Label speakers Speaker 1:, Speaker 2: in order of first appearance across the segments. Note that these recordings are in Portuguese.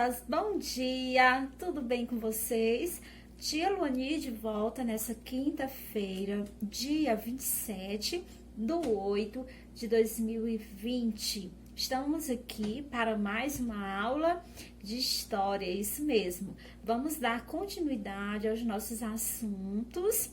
Speaker 1: crianças, bom dia, tudo bem com vocês? Tia Luani de volta nessa quinta-feira, dia 27/8/2020. Estamos aqui para mais uma aula de história, isso mesmo. Vamos dar continuidade aos nossos assuntos.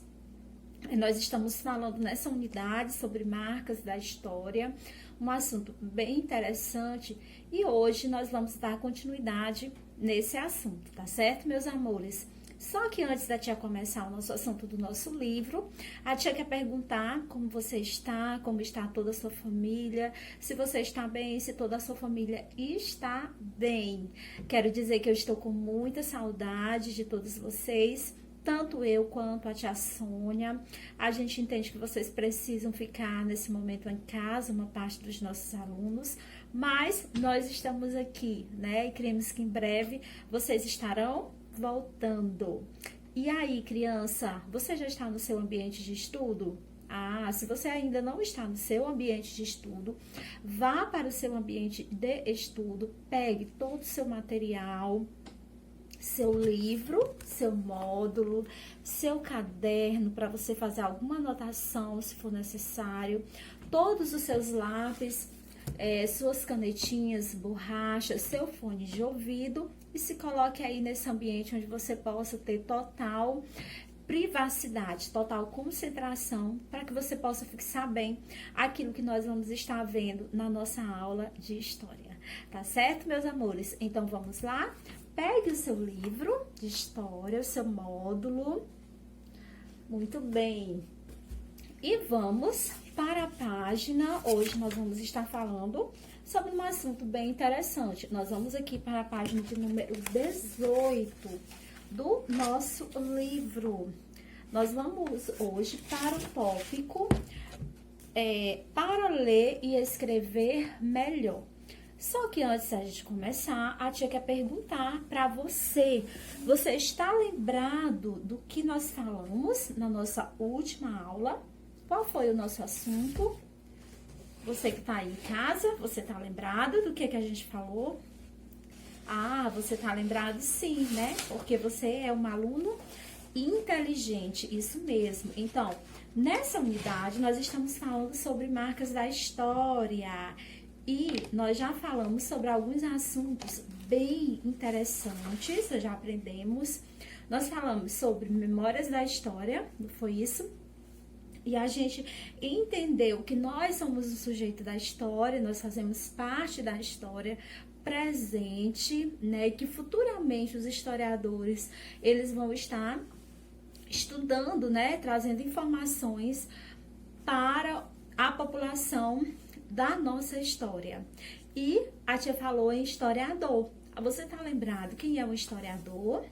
Speaker 1: Nós estamos falando nessa unidade sobre marcas da história, um assunto bem interessante, e hoje nós vamos dar continuidade nesse assunto, tá certo, meus amores? Só que antes da tia começar o nosso assunto do nosso livro, a tia quer perguntar como você está, como está toda a sua família, se você está bem, se toda a sua família está bem. Quero dizer que eu estou com muita saudade de todos vocês, tanto eu quanto a tia Sônia. A gente entende que vocês precisam ficar nesse momento em casa, uma parte dos nossos alunos, mas nós estamos aqui, né? E queremos que em breve vocês estarão voltando. E aí, criança, você já está no seu ambiente de estudo? Se você ainda não está no seu ambiente de estudo, vá para o seu ambiente de estudo, pegue todo o seu material, seu livro, seu módulo, seu caderno para você fazer alguma anotação se for necessário, todos os seus lápis, suas canetinhas, borrachas, seu fone de ouvido, e se coloque aí nesse ambiente onde você possa ter total privacidade, total concentração, para que você possa fixar bem aquilo que nós vamos estar vendo na nossa aula de história. Tá certo, meus amores? Então vamos lá? Pegue o seu livro de história, o seu módulo. Muito bem. E vamos para a página. Hoje nós vamos estar falando sobre um assunto bem interessante. Nós vamos aqui para a página de número 18 do nosso livro. Nós vamos hoje para o tópico para ler e escrever melhor. Só que antes da gente começar, a tia quer perguntar para você. Você está lembrado do que nós falamos na nossa última aula? Qual foi o nosso assunto? Você que está aí em casa, você está lembrado do que a gente falou? Você está lembrado sim, né? Porque você é um aluno inteligente, isso mesmo. Então, nessa unidade, nós estamos falando sobre marcas da história. E nós já falamos sobre alguns assuntos bem interessantes, já aprendemos. Nós falamos sobre memórias da história, não foi isso? E a gente entendeu que nós somos o sujeito da história, nós fazemos parte da história presente, né? E que futuramente os historiadores, eles vão estar estudando, né? Trazendo informações para a população da nossa história. E a tia falou em historiador. Você tá lembrado quem é um historiador?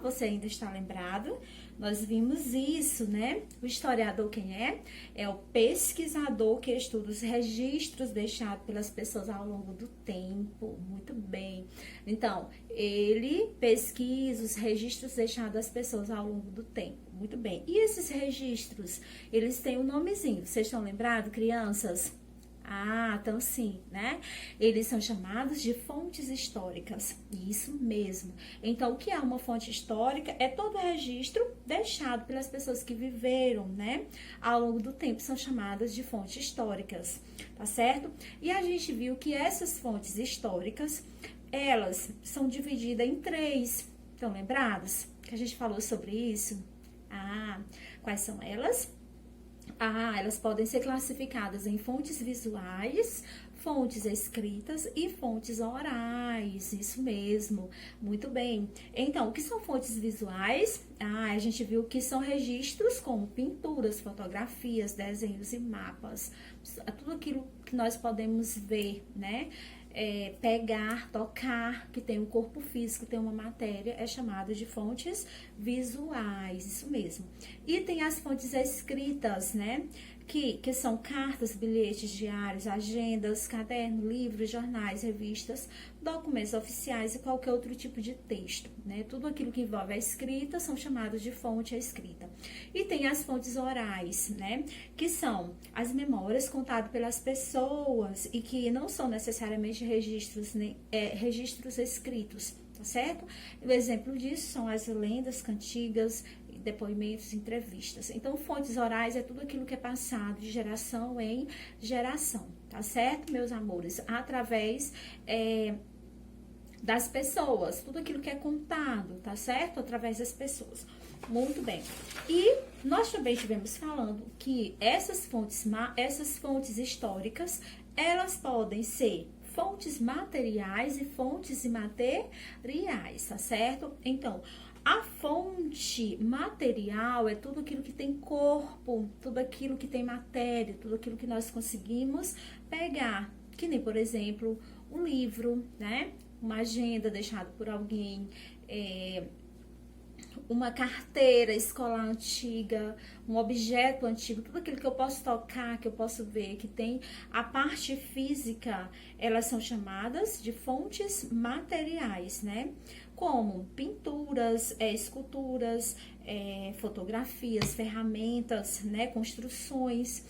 Speaker 1: Você ainda está lembrado? Nós vimos isso, né? O historiador quem é? É o pesquisador que estuda os registros deixados pelas pessoas ao longo do tempo. Muito bem. Então, ele pesquisa os registros deixados das pessoas ao longo do tempo. Muito bem. E esses registros, eles têm um nomezinho. Vocês estão lembrados, crianças? Então sim, né? Eles são chamados de fontes históricas. Isso mesmo. Então, o que é uma fonte histórica? É todo registro deixado pelas pessoas que viveram, né? Ao longo do tempo, são chamadas de fontes históricas, tá certo? E a gente viu que essas fontes históricas, elas são divididas em 3. Estão lembrados? Que a gente falou sobre isso? Quais são elas? Elas podem ser classificadas em fontes visuais, fontes escritas e fontes orais, isso mesmo, muito bem. Então, o que são fontes visuais? A gente viu que são registros como pinturas, fotografias, desenhos e mapas, tudo aquilo que nós podemos ver, né? Pegar, tocar, que tem um corpo físico, tem uma matéria, é chamado de fontes visuais, isso mesmo. E tem as fontes escritas, né? que são cartas, bilhetes diários, agendas, cadernos, livros, jornais, revistas, documentos oficiais e qualquer outro tipo de texto, né? Tudo aquilo que envolve a escrita são chamados de fonte escrita. E tem as fontes orais, né? Que são as memórias contadas pelas pessoas e que não são necessariamente registros, registros escritos, tá certo? O exemplo disso são as lendas, cantigas, depoimentos, entrevistas. Então, fontes orais é tudo aquilo que é passado de geração em geração, tá certo, meus amores? Através das pessoas, tudo aquilo que é contado, tá certo? Através das pessoas. Muito bem. E nós também estivemos falando que essas fontes históricas, elas podem ser fontes materiais e fontes imateriais, tá certo? Então, a fonte material é tudo aquilo que tem corpo, tudo aquilo que tem matéria, tudo aquilo que nós conseguimos pegar, que nem, por exemplo, um livro, né? Uma agenda deixada por alguém, uma carteira escolar antiga, um objeto antigo, tudo aquilo que eu posso tocar, que eu posso ver, que tem a parte física, elas são chamadas de fontes materiais, né? Como pinturas, esculturas, fotografias, ferramentas, né? Construções.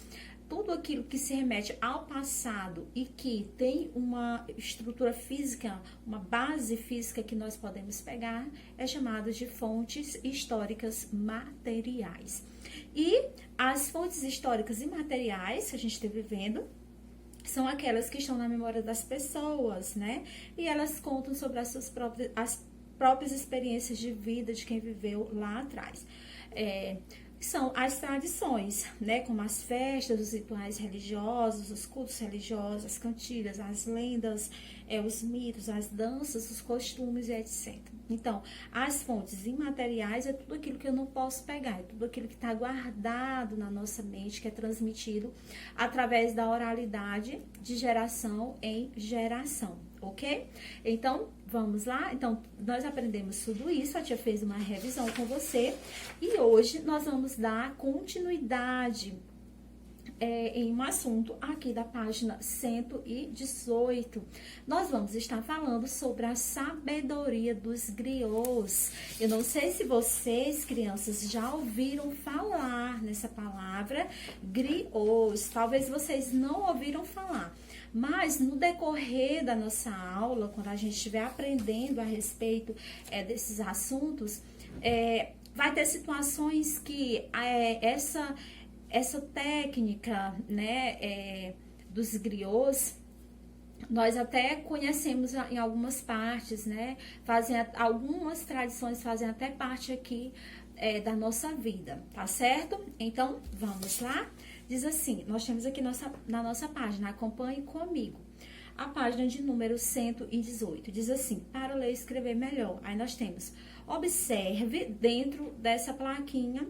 Speaker 1: Tudo aquilo que se remete ao passado e que tem uma estrutura física, uma base física que nós podemos pegar, é chamado de fontes históricas materiais. E as fontes históricas e materiais que a gente está vivendo são aquelas que estão na memória das pessoas, né? E elas contam sobre as próprias experiências de vida de quem viveu lá atrás. São as tradições, né, como as festas, os rituais religiosos, os cultos religiosos, as cantigas, as lendas, os mitos, as danças, os costumes e etc. Então, as fontes imateriais é tudo aquilo que eu não posso pegar, é tudo aquilo que está guardado na nossa mente, que é transmitido através da oralidade de geração em geração, ok? Então, vamos lá? Então, nós aprendemos tudo isso, a tia fez uma revisão com você e hoje nós vamos dar continuidade em um assunto aqui da página 118. Nós vamos estar falando sobre a sabedoria dos griots. Eu não sei se vocês, crianças, já ouviram falar nessa palavra griots. Talvez vocês não ouviram falar. Mas no decorrer da nossa aula, quando a gente estiver aprendendo a respeito desses assuntos, vai ter situações que essa técnica, né, dos griots, nós até conhecemos em algumas partes, né? Algumas tradições fazem até parte aqui da nossa vida, tá certo? Então, vamos lá? Diz assim, nós temos aqui na nossa página, acompanhe comigo. A página de número 118, diz assim, para ler e escrever melhor. Aí nós temos, observe dentro dessa plaquinha,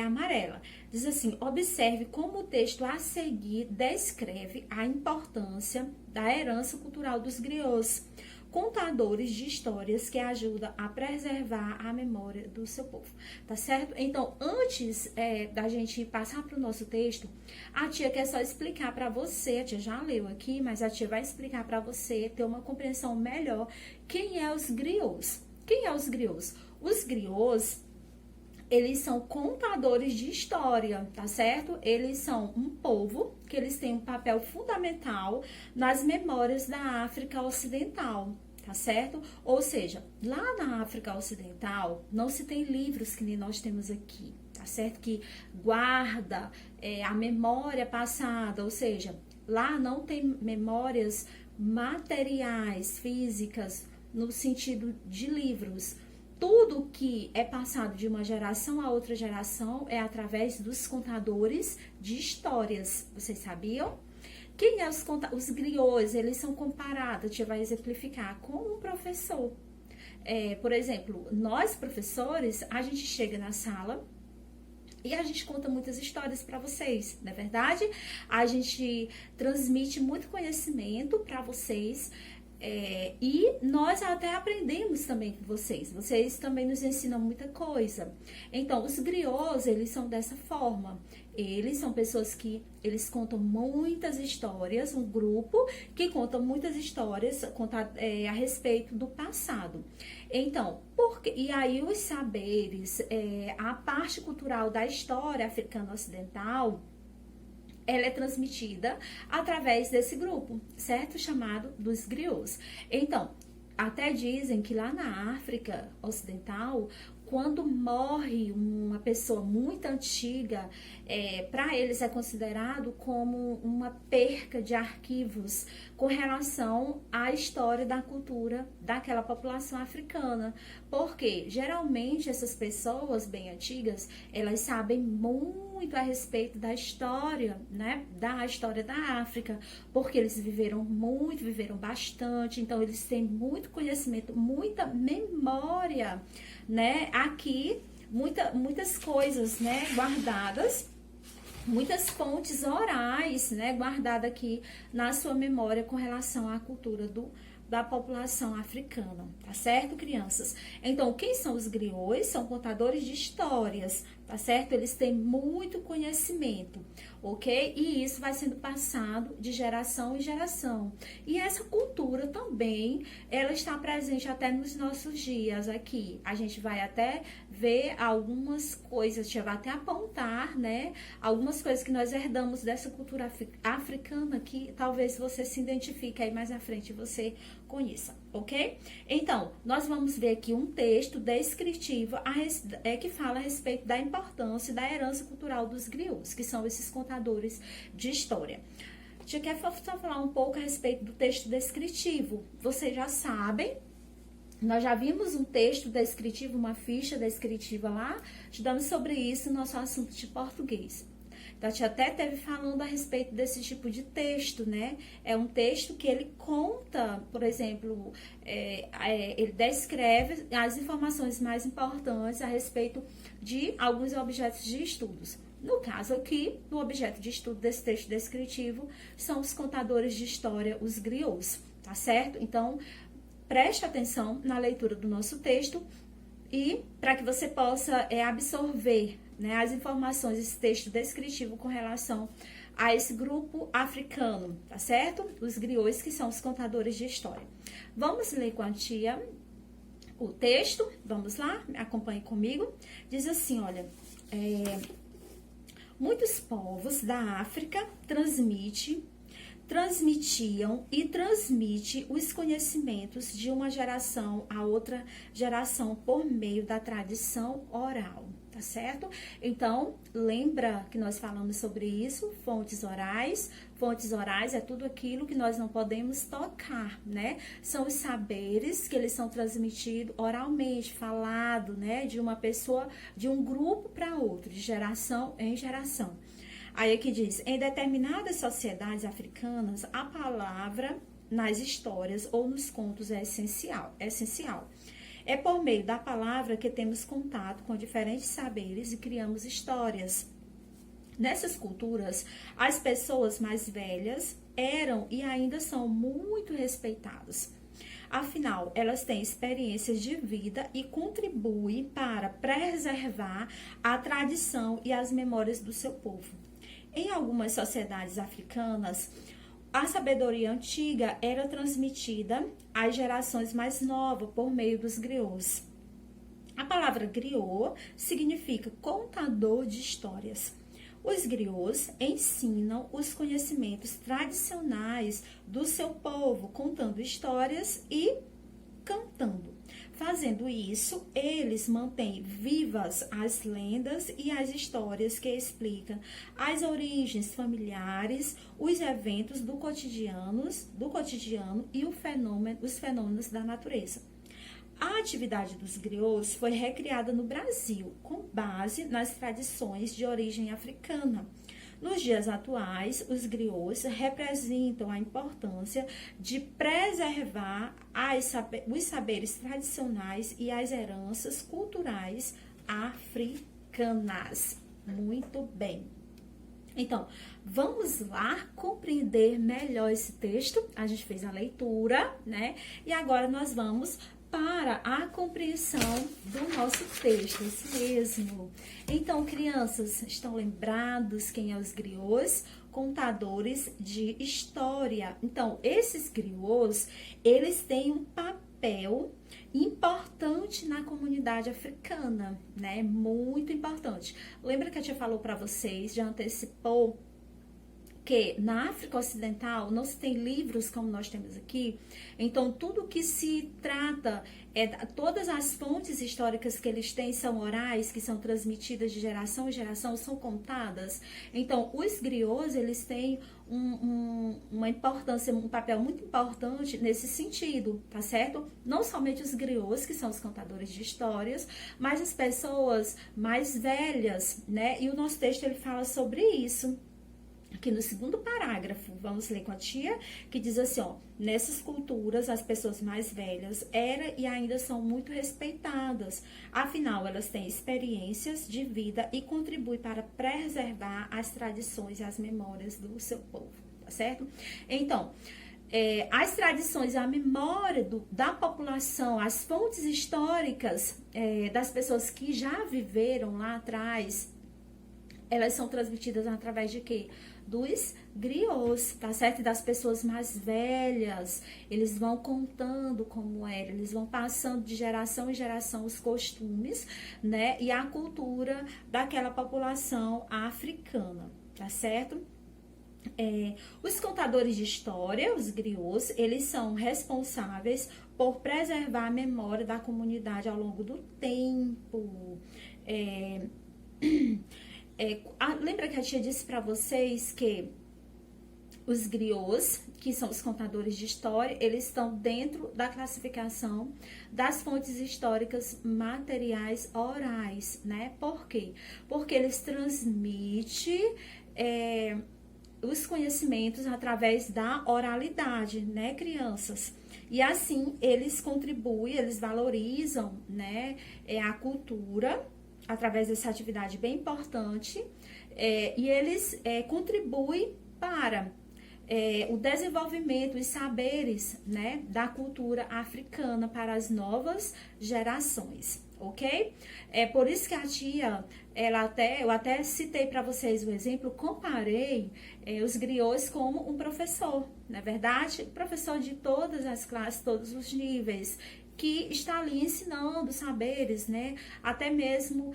Speaker 1: amarela. Diz assim, observe como o texto a seguir descreve a importância da herança cultural dos griots, contadores de histórias que ajudam a preservar a memória do seu povo, tá certo? Então, antes da gente passar para o nosso texto, a tia quer só explicar para você, a tia já leu aqui, mas a tia vai explicar para você ter uma compreensão melhor quem é os griots. Quem é os griots? Os griots, eles são contadores de história, tá certo? Eles são um povo que eles têm um papel fundamental nas memórias da África Ocidental, tá certo? Ou seja, lá na África Ocidental não se tem livros que nem nós temos aqui, tá certo? Que guarda a memória passada, ou seja, lá não tem memórias materiais, físicas, no sentido de livros. Tudo que é passado de uma geração a outra geração é através dos contadores de histórias. Vocês sabiam? Quem é os griots? Eles são comparados, a tia vai exemplificar, com um professor. Por exemplo, nós professores, a gente chega na sala e a gente conta muitas histórias para vocês, não é verdade? A gente transmite muito conhecimento para vocês, E nós até aprendemos também com vocês. Vocês também nos ensinam muita coisa. Então, os griots, eles são dessa forma. Eles são pessoas que eles contam muitas histórias, um grupo que conta muitas histórias a respeito do passado. Então, e aí os saberes, a parte cultural da história africana ocidental, ela é transmitida através desse grupo, certo? Chamado dos griots. Então, até dizem que lá na África Ocidental, quando morre uma pessoa muito antiga, para eles é considerado como uma perca de arquivos com relação à história da cultura daquela população africana. Porque geralmente essas pessoas bem antigas, elas sabem muito a respeito da história, né? Da história da África, porque eles viveram muito, viveram bastante, então eles têm muito conhecimento, muita memória, né? Aqui, muitas coisas, né? Guardadas, muitas fontes orais, né? Guardadas aqui na sua memória com relação à cultura da população africana, tá certo, crianças? Então, quem são os griots? São contadores de histórias, tá certo? Eles têm muito conhecimento, ok? E isso vai sendo passado de geração em geração. E essa cultura também, ela está presente até nos nossos dias aqui. A gente vai até ver algumas coisas, já vai até apontar, né? Algumas coisas que nós herdamos dessa cultura africana que talvez você se identifique aí mais à frente, você conheça, ok? Então, nós vamos ver aqui um texto descritivo que fala a respeito da importância da herança cultural dos griots, que são esses contadores de história. Já quero só falar um pouco a respeito do texto descritivo. Vocês já sabem, nós já vimos um texto descritivo, uma ficha descritiva lá, estudamos sobre isso no nosso assunto de português. Então, a gente até esteve falando a respeito desse tipo de texto, né? É um texto que ele conta, por exemplo, ele descreve as informações mais importantes a respeito de alguns objetos de estudos. No caso aqui, o objeto de estudo desse texto descritivo são os contadores de história, os griots, tá certo? Então, preste atenção na leitura do nosso texto e para que você possa absorver, né, as informações desse texto descritivo com relação a esse grupo africano, tá certo? Os griots, que são os contadores de história. Vamos ler com a tia o texto, vamos lá, acompanhe comigo. Diz assim, olha, muitos povos da África transmitiam e transmite os conhecimentos de uma geração a outra geração por meio da tradição oral, tá certo? Então, lembra que nós falamos sobre isso, fontes orais. Fontes orais é tudo aquilo que nós não podemos tocar, né? São os saberes que eles são transmitidos oralmente, falado, né? De uma pessoa, de um grupo para outro, de geração em geração. Aí aqui diz, em determinadas sociedades africanas, a palavra nas histórias ou nos contos é essencial. É por meio da palavra que temos contato com diferentes saberes e criamos histórias. Nessas culturas, as pessoas mais velhas eram e ainda são muito respeitadas. Afinal, elas têm experiências de vida e contribuem para preservar a tradição e as memórias do seu povo. Em algumas sociedades africanas, a sabedoria antiga era transmitida às gerações mais novas por meio dos griots. A palavra griot significa contador de histórias. Os griots ensinam os conhecimentos tradicionais do seu povo, contando histórias e cantando. Fazendo isso, eles mantêm vivas as lendas e as histórias que explicam as origens familiares, os eventos do cotidiano e os fenômenos da natureza. A atividade dos griots foi recriada no Brasil, com base nas tradições de origem africana. Nos dias atuais, os griots representam a importância de preservar os saberes tradicionais e as heranças culturais africanas. Muito bem. Então, vamos lá compreender melhor esse texto. A gente fez a leitura, né? E agora nós vamos para a compreensão do nosso texto, isso mesmo. Então, crianças, estão lembrados quem é os griots? Contadores de história. Então, esses griots, eles têm um papel importante na comunidade africana, né? Muito importante. Lembra que a tia falou para vocês, já antecipou, que na África Ocidental não se tem livros como nós temos aqui, então tudo que se trata, todas as fontes históricas que eles têm são orais, que são transmitidas de geração em geração, são contadas. Então, os griots, eles têm uma importância, um papel muito importante nesse sentido, tá certo? Não somente os griots, que são os contadores de histórias, mas as pessoas mais velhas, né? E o nosso texto, ele fala sobre isso. Aqui no segundo parágrafo, vamos ler com a tia, que diz assim, ó, nessas culturas as pessoas mais velhas eram e ainda são muito respeitadas, afinal elas têm experiências de vida e contribuem para preservar as tradições e as memórias do seu povo, tá certo? Então, as tradições, a memória da população, as fontes históricas das pessoas que já viveram lá atrás, elas são transmitidas através de quê? Dos griots, tá certo? E das pessoas mais velhas. Eles vão contando como era, eles vão passando de geração em geração os costumes, né? E a cultura daquela população africana, tá certo? Os contadores de história, os griots, eles são responsáveis por preservar a memória da comunidade ao longo do tempo. Lembra que a tia disse para vocês que os griots, que são os contadores de história, eles estão dentro da classificação das fontes históricas materiais orais, né? Por quê? Porque eles transmitem os conhecimentos através da oralidade, né, crianças? E assim, eles contribuem, eles valorizam, né, a cultura através dessa atividade bem importante, e eles contribuem para o desenvolvimento e saberes, né, da cultura africana para as novas gerações, ok? É por isso que a tia, eu até citei para vocês o exemplo, comparei os griots como um professor, não é verdade? Professor de todas as classes, todos os níveis, que está ali ensinando saberes, né? Até mesmo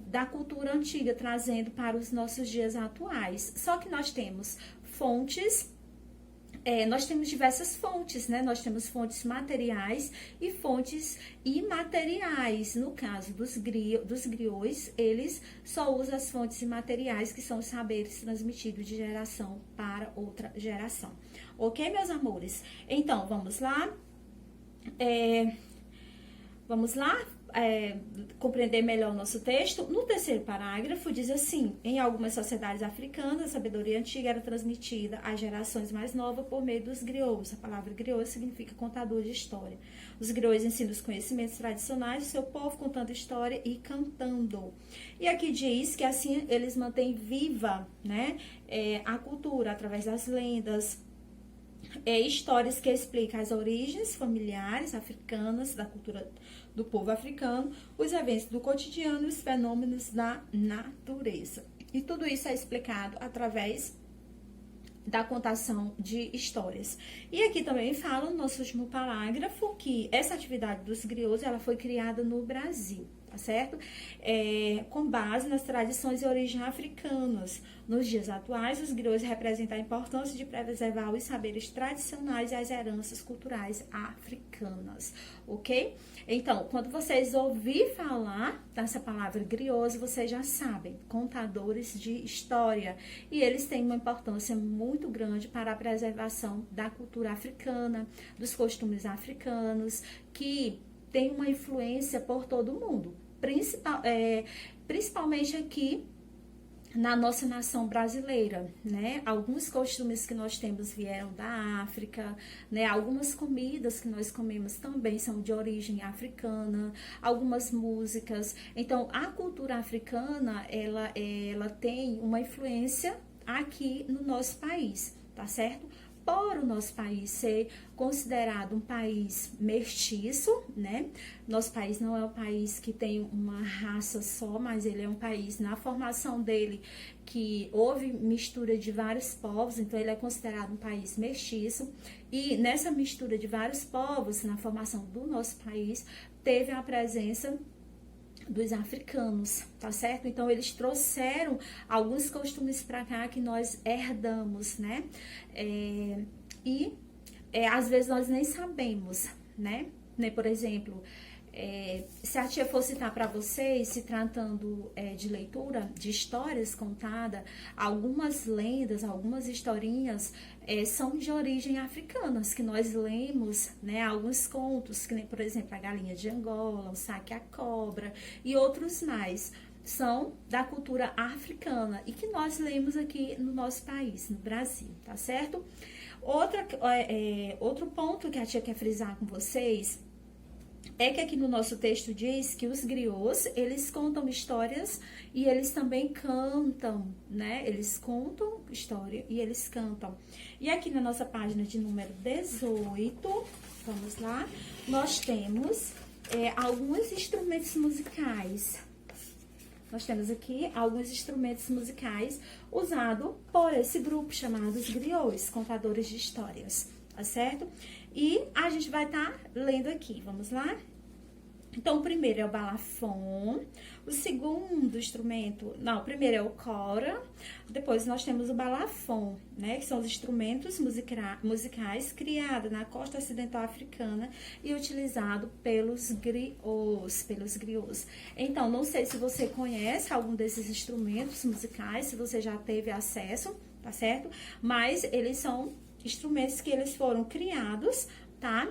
Speaker 1: da cultura antiga, trazendo para os nossos dias atuais. Só que nós temos fontes, nós temos diversas fontes, né? Nós temos fontes materiais e fontes imateriais. No caso dos griots, eles só usam as fontes imateriais, que são os saberes transmitidos de geração para outra geração. Ok, meus amores? Então, vamos lá. Compreender melhor o nosso texto. No terceiro parágrafo diz assim: em algumas sociedades africanas, a sabedoria antiga era transmitida às gerações mais novas por meio dos griots. A palavra griot significa contador de história. Os griots ensinam os conhecimentos tradicionais do seu povo, contando história e cantando. E aqui diz que assim eles mantêm viva, né, a cultura através das lendas, histórias que explicam as origens familiares africanas, da cultura do povo africano, os eventos do cotidiano e os fenômenos da natureza. E tudo isso é explicado através da contação de histórias. E aqui também fala, no nosso último parágrafo, que essa atividade dos griots, ela foi criada no Brasil, tá certo? Com base nas tradições e origens africanas. Nos dias atuais, os griots representam a importância de preservar os saberes tradicionais e as heranças culturais africanas, ok? Então, quando vocês ouvirem falar dessa palavra griots, vocês já sabem, contadores de história. E eles têm uma importância muito grande para a preservação da cultura africana, dos costumes africanos, que tem uma influência por todo o mundo, principalmente aqui na nossa nação brasileira, né? Alguns costumes que nós temos vieram da África, né? Algumas comidas que nós comemos também são de origem africana, algumas músicas. Então, a cultura africana, ela tem uma influência aqui no nosso país, tá certo? Por o nosso país ser considerado um país mestiço, né? Nosso país não é um país que tem uma raça só, mas ele é um país, na formação dele, que houve mistura de vários povos, então ele é considerado um país mestiço. E nessa mistura de vários povos, na formação do nosso país, teve a presença dos africanos, tá certo? Então eles trouxeram alguns costumes para cá que nós herdamos, né? Às vezes nós nem sabemos, né? Por exemplo, se a tia for citar para vocês, se tratando de leitura, de histórias contadas, algumas lendas, algumas historinhas são de origem africanas, que nós lemos, né? Alguns contos, que nem, por exemplo, a galinha de Angola, o saque à cobra e outros mais, são da cultura africana e que nós lemos aqui no nosso país, no Brasil, tá certo? Outro ponto que a tia quer frisar com vocês é que aqui no nosso texto diz que os griots, eles contam histórias e eles também cantam, né? Eles contam história e eles cantam. E aqui na nossa página de número 18, vamos lá, nós temos alguns instrumentos musicais. Nós temos aqui alguns instrumentos musicais usados por esse grupo chamado os griots, contadores de histórias, tá certo? E a gente vai estar lendo aqui, vamos lá? Então, o primeiro é o balafon, o segundo instrumento, não, o primeiro é o cora, depois nós temos o balafon, né, que são os instrumentos musicais criados na costa ocidental africana e utilizado pelos griots. Então, não sei se você conhece algum desses instrumentos musicais, se você já teve acesso, tá certo? Mas eles são instrumentos que eles foram criados, tá?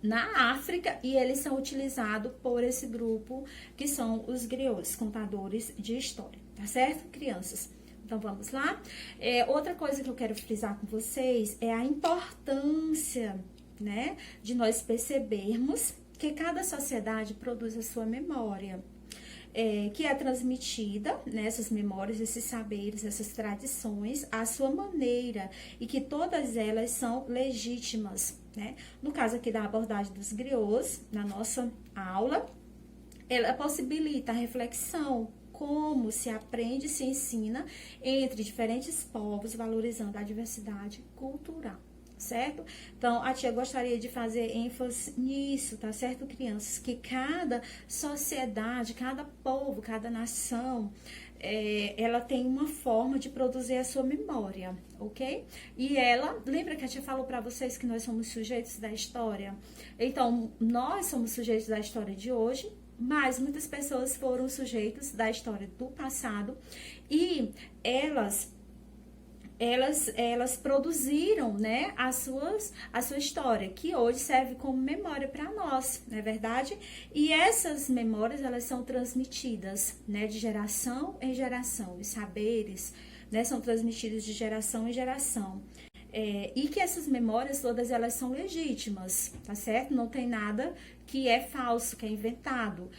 Speaker 1: Na África, e eles são utilizados por esse grupo que são os griots, contadores de história, tá certo, crianças? Então, vamos lá? Outra coisa que eu quero frisar com vocês é a importância, né, de nós percebermos que cada sociedade produz a sua memória, que é transmitida, né, essas memórias, esses saberes, essas tradições, à sua maneira, e que todas elas são legítimas, né? No caso aqui da abordagem dos griots, na nossa aula, ela possibilita a reflexão, como se aprende e se ensina entre diferentes povos, valorizando a diversidade cultural, certo? Então, a tia gostaria de fazer ênfase nisso, tá certo, crianças? Que cada sociedade, cada povo, cada nação, ela tem uma forma de produzir a sua memória, ok? E lembra que a tia falou para vocês que nós somos sujeitos da história? Então, nós somos sujeitos da história de hoje, mas muitas pessoas foram sujeitos da história do passado e elas produziram, né, a sua história, que hoje serve como memória para nós, não é verdade? E essas memórias, elas são transmitidas, né, de geração em geração, os saberes, né, são transmitidos de geração em geração. E que essas memórias todas, elas são legítimas, tá certo? Não tem nada que é falso, que é inventado.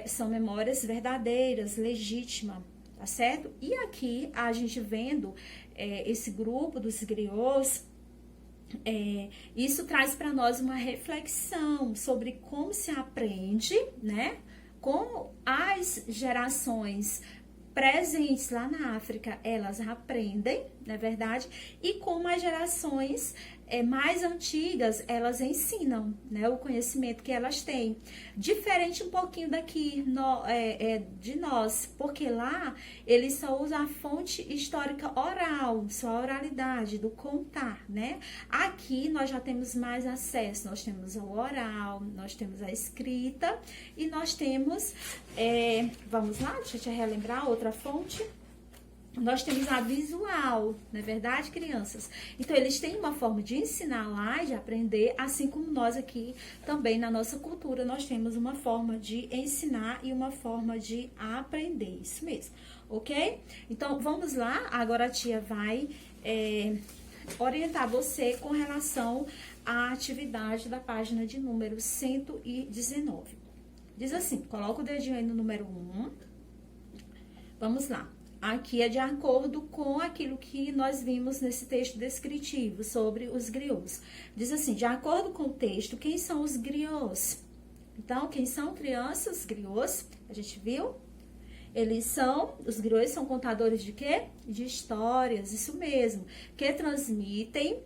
Speaker 1: São memórias verdadeiras, legítimas, tá certo? E aqui, a gente vendo esse grupo dos griots, isso traz para nós uma reflexão sobre como se aprende, né? Como as gerações presentes lá na África, elas aprendem, não é verdade? E como as gerações mais antigas, elas ensinam, né, o conhecimento que elas têm. Diferente um pouquinho daqui de nós, porque lá eles só usam a fonte histórica oral, só a oralidade, do contar, né? Aqui nós já temos mais acesso, nós temos o oral, nós temos a escrita e nós temos, vamos lá, deixa eu te relembrar outra fonte. nós temos a visual, não é verdade, crianças? Então, eles têm uma forma de ensinar lá e de aprender, assim como nós aqui também na nossa cultura, nós temos uma forma de ensinar e uma forma de aprender, isso mesmo, ok? Então, vamos lá, agora a tia vai orientar você com relação à atividade da página de número 119. Diz assim, coloca o dedinho aí no número 1, vamos lá. Aqui é de acordo com aquilo que nós vimos nesse texto descritivo sobre os griots. Diz assim, de acordo com o texto, quem são os griots? Então, quem são crianças, griots? A gente viu? Os griots são contadores de quê? De histórias, isso mesmo. Que transmitem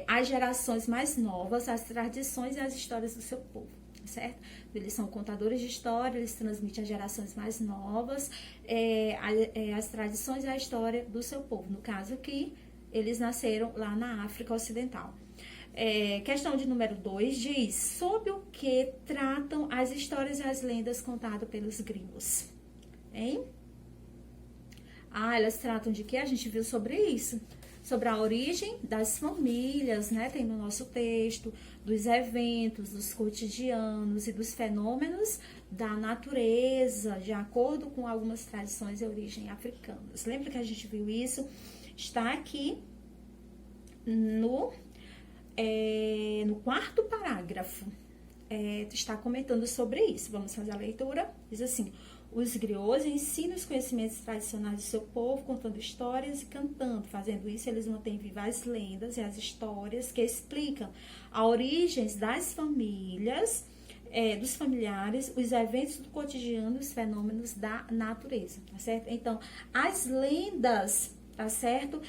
Speaker 1: às gerações mais novas as tradições e as histórias do seu povo. Certo? Eles são contadores de história, eles transmitem às gerações mais novas as tradições e a história do seu povo. No caso aqui, eles nasceram lá na África Ocidental. Questão de número 2 diz, sobre o que tratam as histórias e as lendas contadas pelos griots? Hein? Elas tratam de quê? A gente viu sobre isso. Sobre a origem das famílias, né? Tem no nosso texto, dos eventos, dos cotidianos e dos fenômenos da natureza, de acordo com algumas tradições de origem africanas. Lembra que a gente viu isso? Está aqui no 4º parágrafo. Está comentando sobre isso. Vamos fazer a leitura? Diz assim... Os griots ensinam os conhecimentos tradicionais do seu povo, contando histórias e cantando. Fazendo isso, eles mantêm vivas as lendas e as histórias que explicam as origens das famílias, dos familiares, os eventos do cotidiano e os fenômenos da natureza, tá certo? Então, as lendas, tá certo?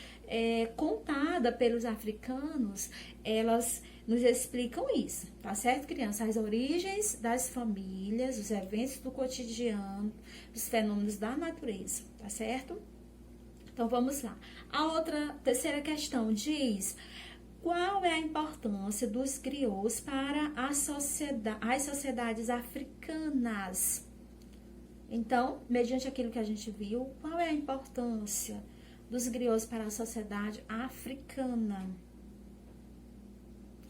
Speaker 1: Contada pelos africanos, elas nos explicam isso, tá certo, criança? As origens das famílias, os eventos do cotidiano, os fenômenos da natureza, tá certo? Então, vamos lá. A terceira questão diz, qual é a importância dos griots para as sociedades africanas? Então, mediante aquilo que a gente viu, qual é a importância dos griots para a sociedade africana?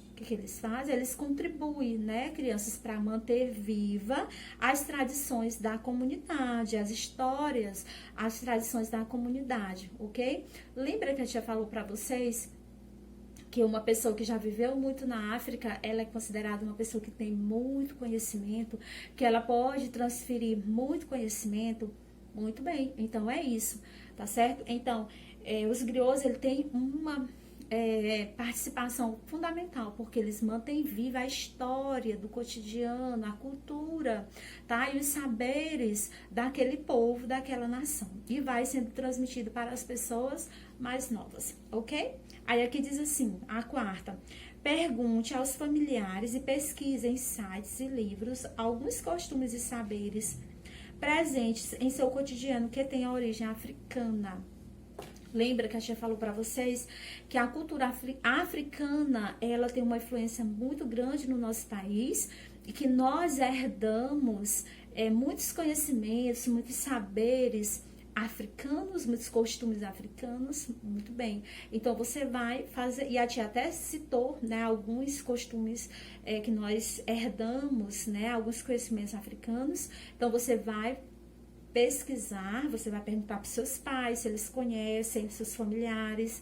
Speaker 1: O que eles fazem? Eles contribuem, né, crianças, para manter viva as tradições da comunidade, as histórias, as tradições da comunidade, ok? Lembra que a tia falou para vocês que uma pessoa que já viveu muito na África, ela é considerada uma pessoa que tem muito conhecimento, que ela pode transferir muito conhecimento? Muito bem, então é isso, tá certo? Então, os griots, ele tem uma participação fundamental, porque eles mantêm viva a história do cotidiano, a cultura, tá? E os saberes daquele povo, daquela nação. E vai sendo transmitido para as pessoas mais novas, ok? Aí aqui diz assim, a 4ª. Pergunte aos familiares e pesquise em sites e livros alguns costumes e saberes presentes em seu cotidiano que tem a origem africana. Lembra que a tia falou para vocês que a cultura africana, ela tem uma influência muito grande no nosso país e que nós herdamos muitos conhecimentos, muitos saberes africanos, muitos costumes africanos, muito bem. Então, você vai fazer, e a tia até citou, né, alguns costumes que nós herdamos, né, alguns conhecimentos africanos. Então, você vai pesquisar, você vai perguntar para os seus pais se eles conhecem, seus familiares.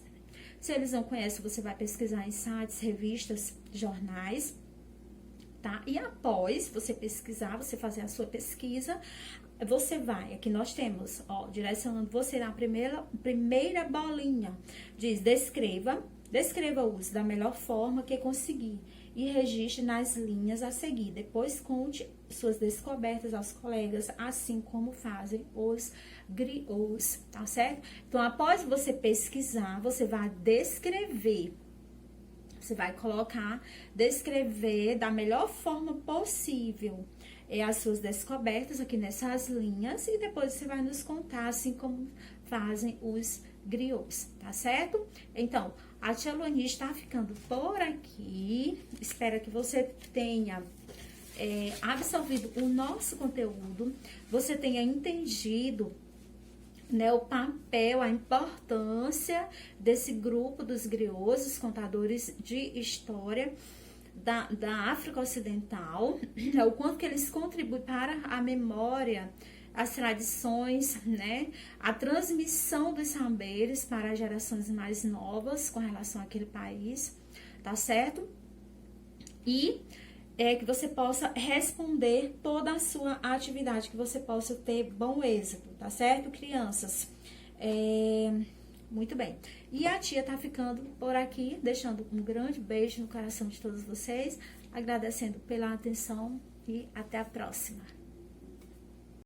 Speaker 1: Se eles não conhecem, você vai pesquisar em sites, revistas, jornais, tá? E após você pesquisar, você fazer a sua pesquisa, você vai, aqui nós temos, ó, direcionando você na primeira bolinha, diz, descreva-os da melhor forma que conseguir e registre nas linhas a seguir. Depois conte suas descobertas aos colegas, assim como fazem os griots, tá certo? Então, após você pesquisar, você vai descrever. Você vai descrever da melhor forma possível as suas descobertas aqui nessas linhas e depois você vai nos contar, assim como fazem os griots, tá certo? Então, a tia Luani está ficando por aqui. Espero que você tenha absorvido o nosso conteúdo, você tenha entendido né, o papel, a importância desse grupo dos griots, contadores de história da África Ocidental, o quanto que eles contribuem para a memória, as tradições, né, a transmissão dos saberes para as gerações mais novas com relação àquele país, tá certo? E que você possa responder toda a sua atividade, que você possa ter bom êxito, tá certo, crianças? Muito bem. E a tia tá ficando por aqui, deixando um grande beijo no coração de todos vocês, agradecendo pela atenção e até a próxima.